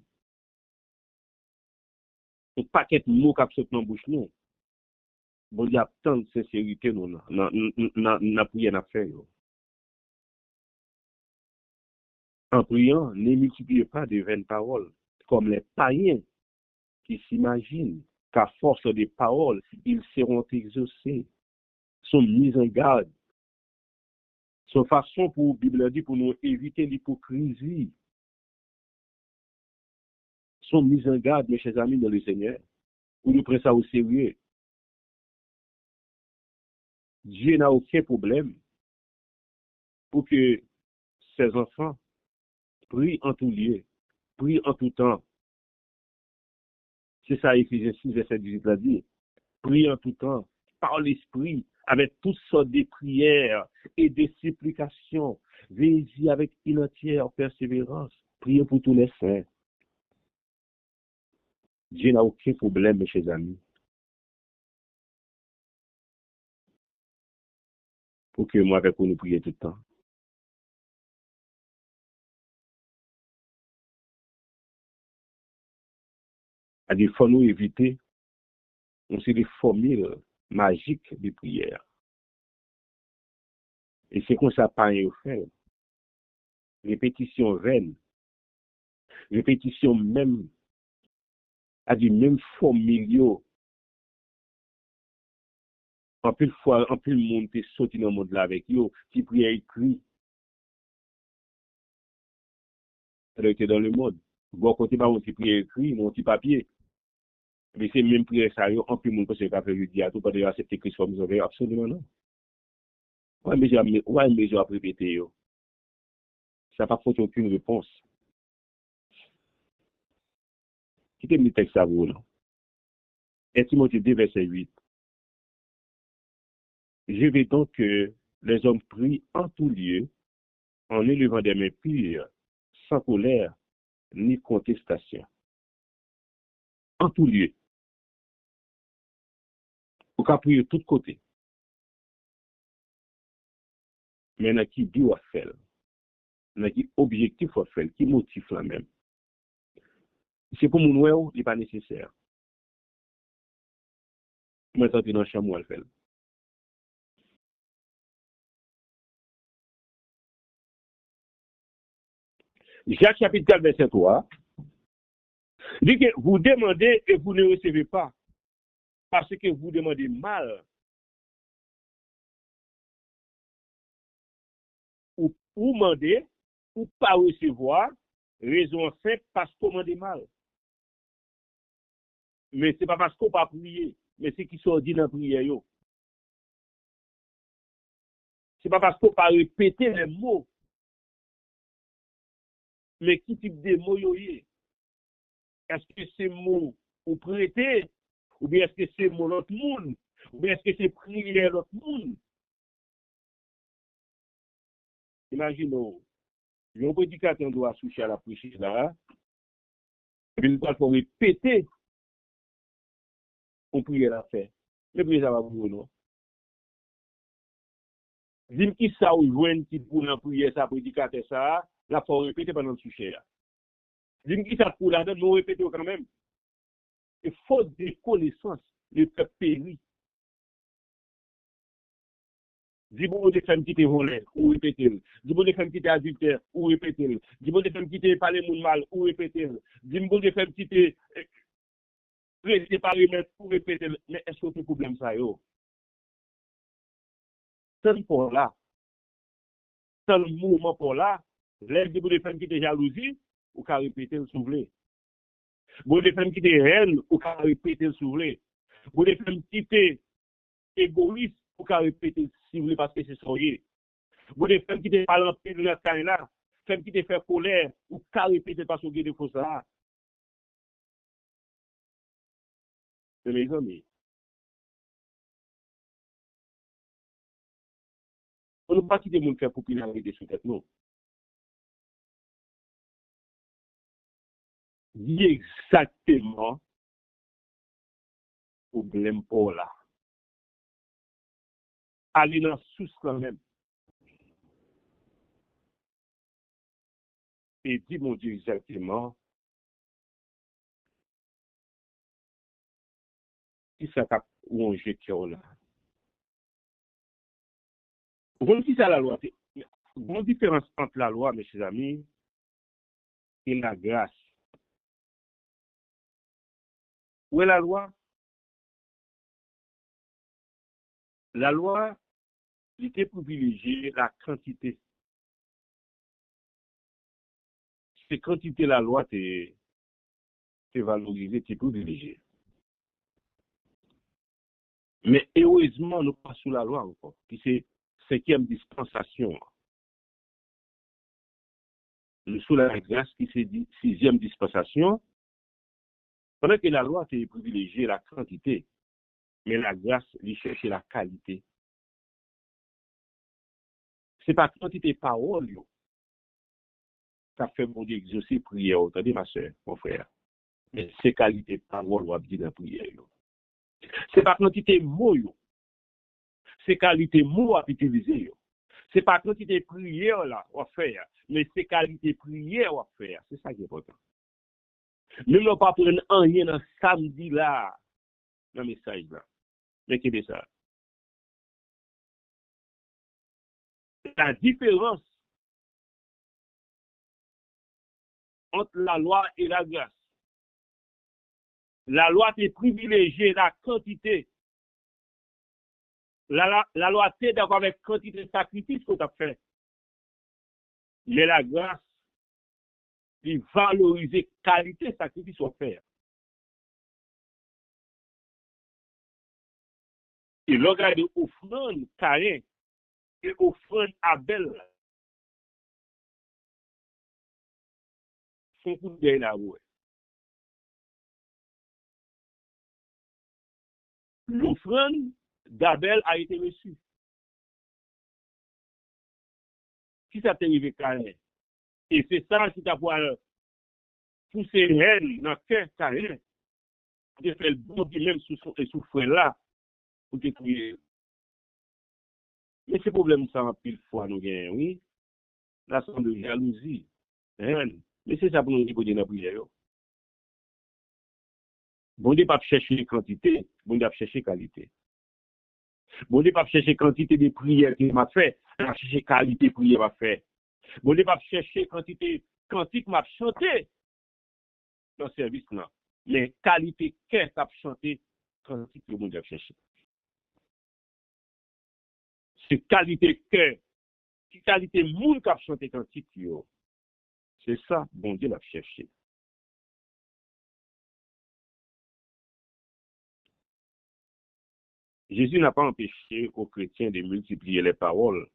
un paquet de mots qui sortent dans la bouche. Non. Bon Dieu a tant de sincérité dans la prière à faire. En priant, ne multipliez pas de vaines paroles, comme les païens qui s'imaginent qu'à force des paroles, ils seront exaucés, sont mis en garde. Son façon pour, Bible dit, pour nous éviter l'hypocrisie, sont mis en garde, mes chers amis, dans le Seigneur, pour nous prendre ça au sérieux. Dieu n'a aucun problème pour que ses enfants prient en tout lieu, prient en tout temps. C'est ça, Éphésiens 6, verset 18 l'a dit. Prient en tout temps, par l'Esprit, avec toutes sortes de prières et de supplications. Veillez-y avec une entière persévérance. Priez pour tous les saints. Dieu n'a aucun problème, mes chers amis, pour que moi, avec vous, nous prions tout le temps. Il faut nous éviter aussi les formules magiques de prière. Et c'est comme ça, pas un fait. Répétition vaine, répétition même, à dire même formule, en plus fois, en plus le monde est sorti dans le monde là avec eux, qui prie écrit, ça doit être dans le monde. Bon, côté pas qui prie écrit, mon petit papier. Mais c'est même prière ça, en plus le monde peut se faire le dire, tout pas de accepter Christ comme ils ont absolument non. Ouais, mais j'ai répété, ça n'a pas fait aucune réponse. Quittez le texte à vous, non? Et Timothée 2, verset 8. Je veux donc que les hommes prient en tout lieu, en élevant des mains pures, sans colère ni contestation. En tout lieu. Au cas prier de tous côtés. Mais dans qui dit à faire, dans qui objectif à faire, qui motive la même. C'est pour mon ouais, il n'est pas nécessaire. Moi, je suis dans la chambre où elle fait. Jacques chapitre 4, verset 3, dit que vous demandez et vous ne recevez pas, parce que vous demandez mal, ou demandez, ou pas recevoir, raison simple parce qu'on demande mal. Mais ce n'est pas parce qu'on ne peut pas prier, mais c'est qui sont dit dans la prière. Ce n'est pas parce qu'on ne peut pas répéter les mots, mais qui type de mots y est. Est-ce que c'est mots ou prêter, ou bien est-ce que c'est mot l'autre monde, ou bien est-ce que c'est prier l'autre monde? Imaginons, un prédicateur doit soucher à la prière là, et puis il doit répéter pour prier la faire. Mais prier ça va vous, non? Dis-moi qui ça ou joindre qui pour la prière ça, prédicateur ça, la faut répéter pendant le soucher. Dis-moi qui ça pour la donne, nous répéter quand même. Et faute de connaissance, le peuple périt. Dis-moi des femmes qui te volent, ou répéter. Dis-moi des femmes qui te adultères, ou répéter. Dis-moi des femmes qui te parlent moun mal, ou répéter. Dis-moi des femmes qui te prêtent par remettre, ou répéter. Mais est-ce que c'est un problème ça, yo? Tant pour là, tant le mouvement pour là, lève des femmes qui te jalousie, ou qu'à répéter le souffler. Bon des femmes qui te haine, ou qu'à répéter le souffler. Bon des femmes qui te égoïste, ou qu'à répéter si vous voulez parce que c'est soyez. Vous des femmes qui te parlent en plus de la caille là, femmes qui te fait colère, ou qu'à répéter parce que vous avez des choses là. C'est mes amis. On ne peut pas quitter le monde faire popularité sur tête, non. Dis exactement le problème pour là. Aller dans la source quand même. Et dis mon Dieu exactement qui ça t'a rongé cœur là. Vous voyez qui ça la loi? Bonne différence entre la loi, mes chers amis, et la grâce. Où est la loi? La loi, il était privilégié la quantité. C'est quantité la loi, t'es valorisé, t'es privilégié. Mais heureusement, nous pas sous la loi encore. Qui c'est cinquième dispensation. Nous sous la grâce qui c'est sixième dispensation. Pendant que la loi, t'es privilégié la quantité. Mais la grâce, il cherche la qualité. C'est pas quantité parole, yo. Ça fait mon Dieu exaucer prière. Attendez, ma soeur, mon frère. Mais c'est qualité parole ou abdi dans la prière, yo. C'est pas quantité mots, yo. C'est qualité mot à utiliser, yo. C'est pas quantité prière, là, à faire. Mais c'est qualité prière à faire. C'est ça qui est important. Même non pas prendre rien dans samedi, là, dans le message, là. Mais qu'est-ce que ça? La différence entre la loi et la grâce. La loi te privilégiée la quantité. La loi t'aide d'accord avec quantité de sacrifice que tu as fait. Mais la grâce, il valorise qualité de sacrifice qu'on fait. Et le regard de offrande Caïn et offrande Abel sont pour des la roue. L'offrande d'Abel a été reçue. Qui ça t'est arrivé Caïn? Et c'est ça qui t'a poussé haine dans le cœur Caïn. Tu fait le bon Dieu même sous frère là pour te crier. Mais ce problème ça en pile fois nous gagnons, oui. La somme de jalousie, haine. Mais c'est ça pour nous dire dans la prière. Bon Dieu pas chercher quantité, bon Dieu pas chercher qualité. Bon Dieu pas chercher quantité de prières qu'il m'a fait, pas chercher qualité de prière m'a fait. Bon Dieu pas chercher quantité cantique m'a chanté dans le service là. Mais qualité qu'est-ce qu'a chanté cantique que bon Dieu a cherché. C'est qualité que qualité monde qui a chanté cantique yo. C'est ça bon Dieu l'a cherché. Jésus n'a pas empêché aux chrétiens de multiplier les paroles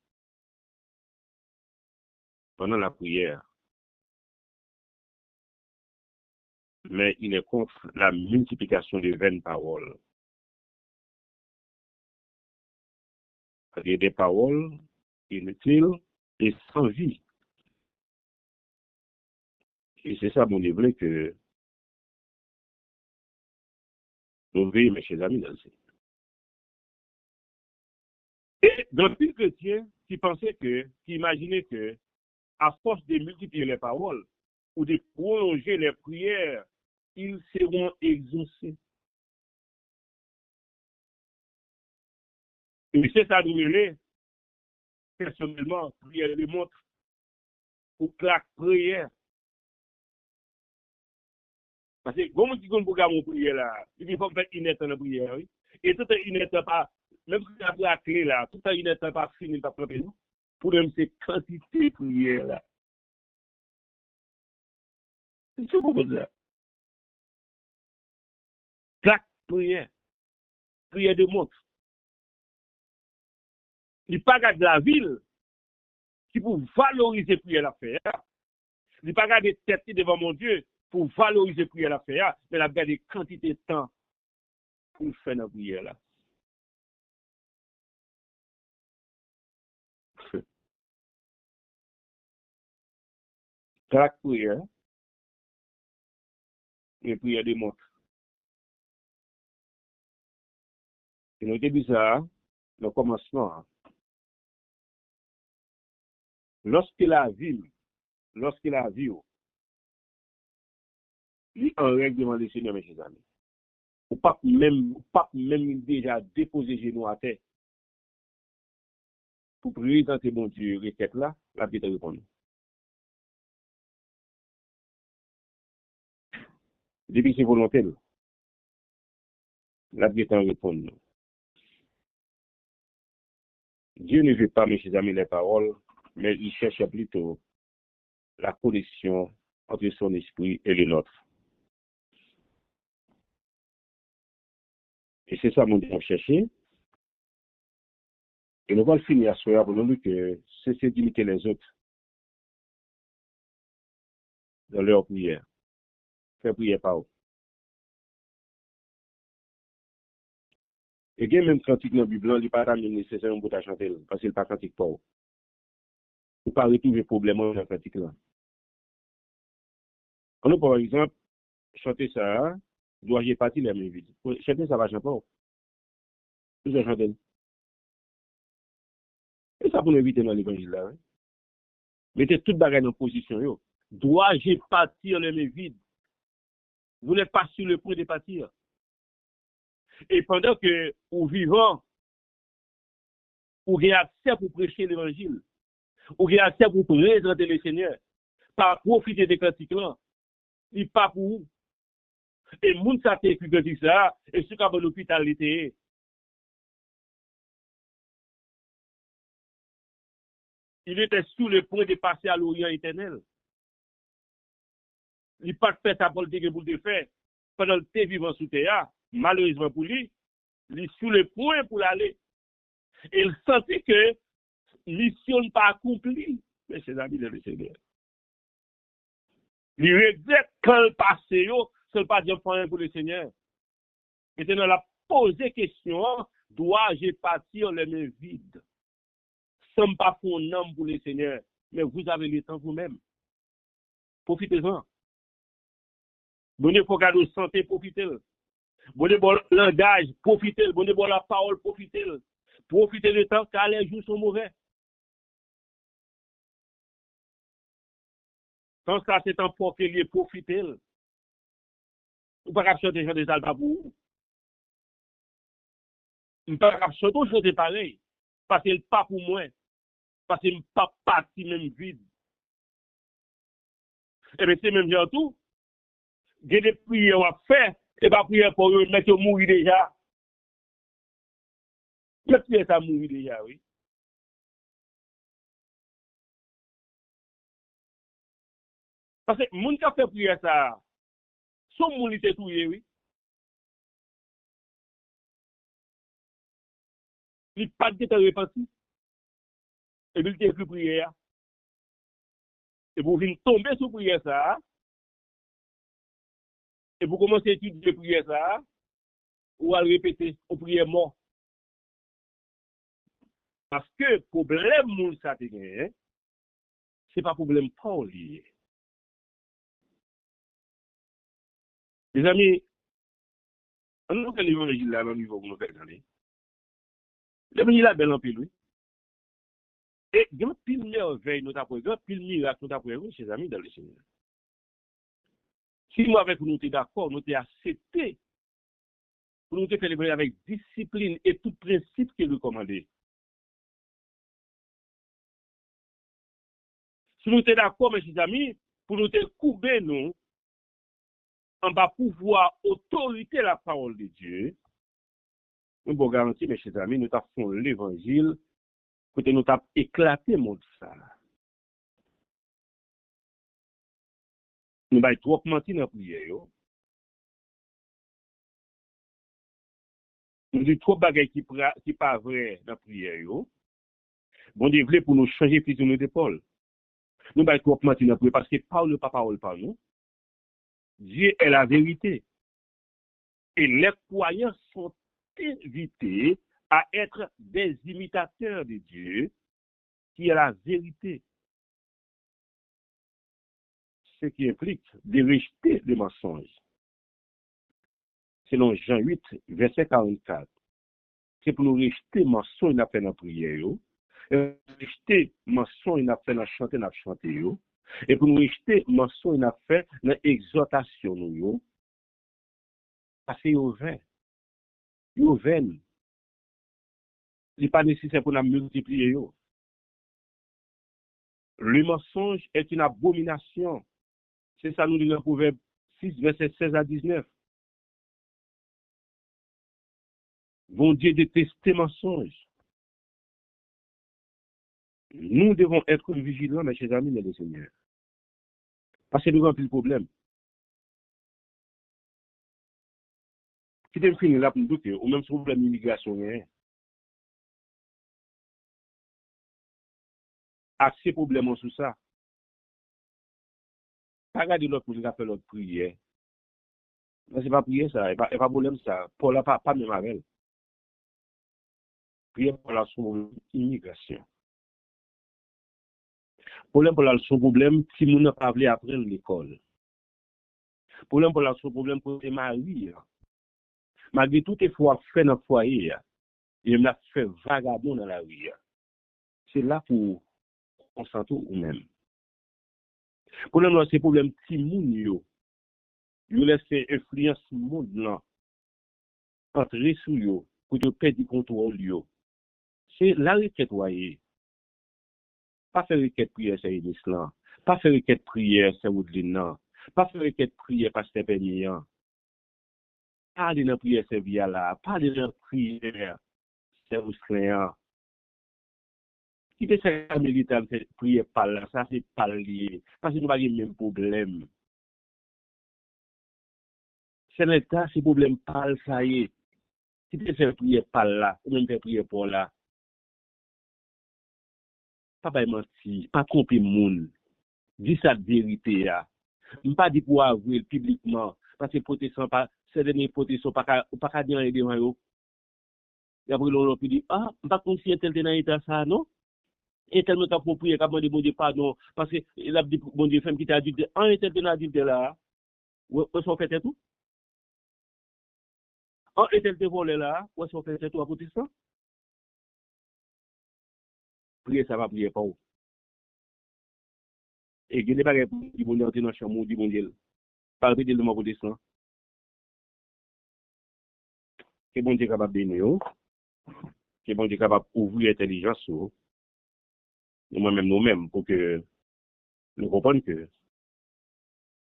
pendant la prière. Mais il est contre la multiplication de vaines paroles. Il y a des paroles inutiles et sans vie. Et c'est ça, mon livre, que nous veillons, mes chers amis, dans le Seigneur. Et dans le chrétien qui pensait qui imaginait que, à force de multiplier les paroles ou de prolonger les prières, ils seront exaucés. Et c'est ça, nous mener, personnellement, prière de montre, pour claque prière. Parce que, comment tu comptes pour mon prière là, il faut faire une étape de prière, oui. Et tout est une étape pas, même si tu as la clé là, tout est une étape pas fini, pas propre nous. Pour même ces quantités de prière là. C'est tout pour ça. Claque prière, prière de montre. Il n'y a pas de la ville qui pour valoriser prière la faire. Il n'y a pas de tête devant mon Dieu pour valoriser prière la faire, mais la garde quantité de temps pour faire la prière là. Claque prière, et prière de montre. Et nous avons dit ça, le commencement. Lorsque la ville, il y a un règlement de Seigneur, mes chers amis. Ou pas même déjà déposer genoux à terre pour prier dans tes bons Dieu, requête là, la vie te répond. Depuis c'est volonté, la Bible répond non. Dieu ne veut pas, mes chers amis, les paroles, mais il cherche plutôt la connexion entre son esprit et le nôtre. Et c'est ça que nous devons chercher. Et nous allons finir à ce soir pour nous dire que c'est d'imiter les autres dans leur prière. Faire prière par eux. Et il y a même cantique dans la Bible, il n'est pas nécessaire pour chanter, parce qu'il n'est pas cantique pour eux. Vous ne pouvez pas retrouver problème dans le cantique là. Quand nous, par exemple, chanter ça, dois-je partir les mains vides. Chanter ça va chanter pas. Vous allez chanter. Et ça pour nous éviter dans l'évangile là. Hein? Mettez toute bagarre en position. Yo. Dois-je partir les mains vides? Vous n'êtes pas sur le point de partir. Et pendant que vous vivant, vous avez accès pour prêcher l'évangile, vous avez accès pour présenter le Seigneur, pas profiter des cantiques là, il n'est pas pour vous. Et moun sa te écrit cantique ça, et ce qu'a bon l'hôpital l'été. Il était sous le point de passer à l'Orient éternel. Il n'a pas fait sa politique pour le faire. Pendant le temps vivant sous terre, malheureusement pour lui, il est sous le point pour l'aller. Et il sentait que mission n'est pas accomplie. Mais c'est amis de le Seigneur. Il regrette quand il passe, c'est pas dire pour le Seigneur. Maintenant, il a posé question, dois-je partir les mains vides? Ce n'est pas pour un homme pour le Seigneur, mais vous avez le temps vous-même. Profitez-en. Donnez pour garder santé, profitez. Donnez pour le langage, profitez. Donnez pour la parole, profitez. Profitez du temps car les jours sont mauvais. Quand ça c'est un portelier, profitez. Vous ne pouvez pas chanter des albums pour vous. Vous ne pouvez pas chanter pareil. Parce que pas pour moi. Parce que je ne pas parti même vide. Et bien c'est même genre tout. Il y a des prières à faire. Et pas prière pour eux, mais ils mourir déjà. Mais prière ça mourir déjà, oui. Parce que les gens qui ont fait prière ça, sont moun li te touye, oui. Il pas de temps repenti. Et puis il te écrit prière. Et vous venez tomber sur prière ça. Et vous commencez à étudier prière ça. Ou à le répéter, ou prière mort. Parce que le problème, moun ça te gagne, c'est pas problème pas lié. Les amis, on a fait l'évangile là, dans le niveau où nous faisons. L'évangile là, bel en pile, oui. Et il y a pile merveille, nous avons pile miracle, nous avons chers amis, dans le Seigneur. Si nous, avec nous, sommes d'accord, nous sommes acceptés, pour nous faire l'évangile avec discipline et tout principe qui est recommandé. Si nous sommes d'accord, mes chers amis, pour nous couper, nous, on va pouvoir autorité la parole de Dieu. Nous pouvons garantir, mes chers amis, nous avons fait l'évangile, côté nous avons éclaté le monde ça. Nous avons trop menti dans la prière. Nous avons trop de bagages qui ne sont pas vraies dans la prière. Bon Dieu voulait pour nous changer plus de nos épaules. Nous avons trop menti dans la prière parce que parole pas parole par nous. Dieu est la vérité. Et les croyants sont invités à être des imitateurs de Dieu, qui est la vérité. Ce qui implique de rejeter les mensonges. Selon Jean 8, verset 44. C'est pour nous rejeter les mensonges dans la prière, rejeter les mensonges dans la chanter, dans chanter, et pour nous rejeter les mensonges dans l'exhortation, parce que c'est vain. Il n'est pas nécessaire pour nous multiplier. Le mensonge est une abomination. C'est ça nous dit dans le proverbe 6, verset 16 à 19. Bon Dieu déteste les mensonges. Nous devons être vigilants, mes chers amis, mes seigneurs. Parce que nous avons plus de problèmes. Si tu finis là pour nous douter, ou même sur le problème d'immigration, assez de problèmes sur ça. Pas regarder l'autre pour nous faire l'autre prière. Mais c'est pas prier ça, il n'y a pas de problème ça. Paul n'a pas même avec elle. Prier pour la son immigration. Problème pour la son problème, si nous n'avons pas voulu apprendre l'école. Problème pour la son problème pour les maris. Malgré tout effort fait dans le foyer, il m'a fait vagabond dans la rue. C'est là pour concentrer ou même. Problème c'est problème si moun yo laisse influence monde là entrer sur yo pour te perdre contrôle yo. C'est la requête voyez. Pas faire requête prière c'est l'islam. Pas faire requête prière c'est Woodlin. Pas faire requête prière pasteur Pénian. Pas de prière c'est via là, pas de prière c'est Ouscléan. Qui te sert à militaire c'est prière par là, ça c'est pas lié parce que nous pas le même problème. C'est l'état c'est problème pas ça y est. Si tu fais prier par là, ou même faire prier pour là, pas mentir, pas tromper moun. Dis sa vérité ya. Pas dit pour avouer publiquement parce que protestant pas c'est des protestants pas dire les devant yo. Y a brûlé l'on puis dit ah, pas conscient tel dans état ça non. Et tel me t'a proprié qu'a demandé bon Dieu pardon parce que il a dit bon Dieu femme qui t'a dit en tel dans adulte là. Où sont fait tout? En tel te volé là, où sont fait tout à protestant? Prier ça va prier pas ou. Et il n'y a pas de bon Dieu dans la chambre, dit bon Dieu. Pas de mon protestant. Que bon Dieu capable de bénir, que bon Dieu capable d'ouvrir l'intelligence, nous-mêmes, pour que nous comprenions que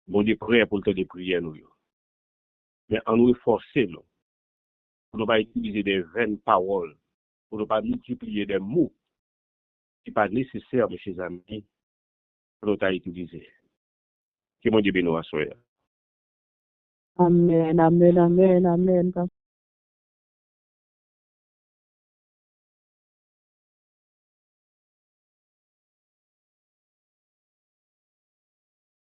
bon Dieu prêt pour le temps de prière, nous. Mais en nous forcer, nous, pour ne pas utiliser des vaines paroles, pour ne pas multiplier des mots qui ne sont pas nécessaires, mes chers amis, pour nous utiliser. Que bon Dieu bénisse à soi. Amen, amen, amen, amen.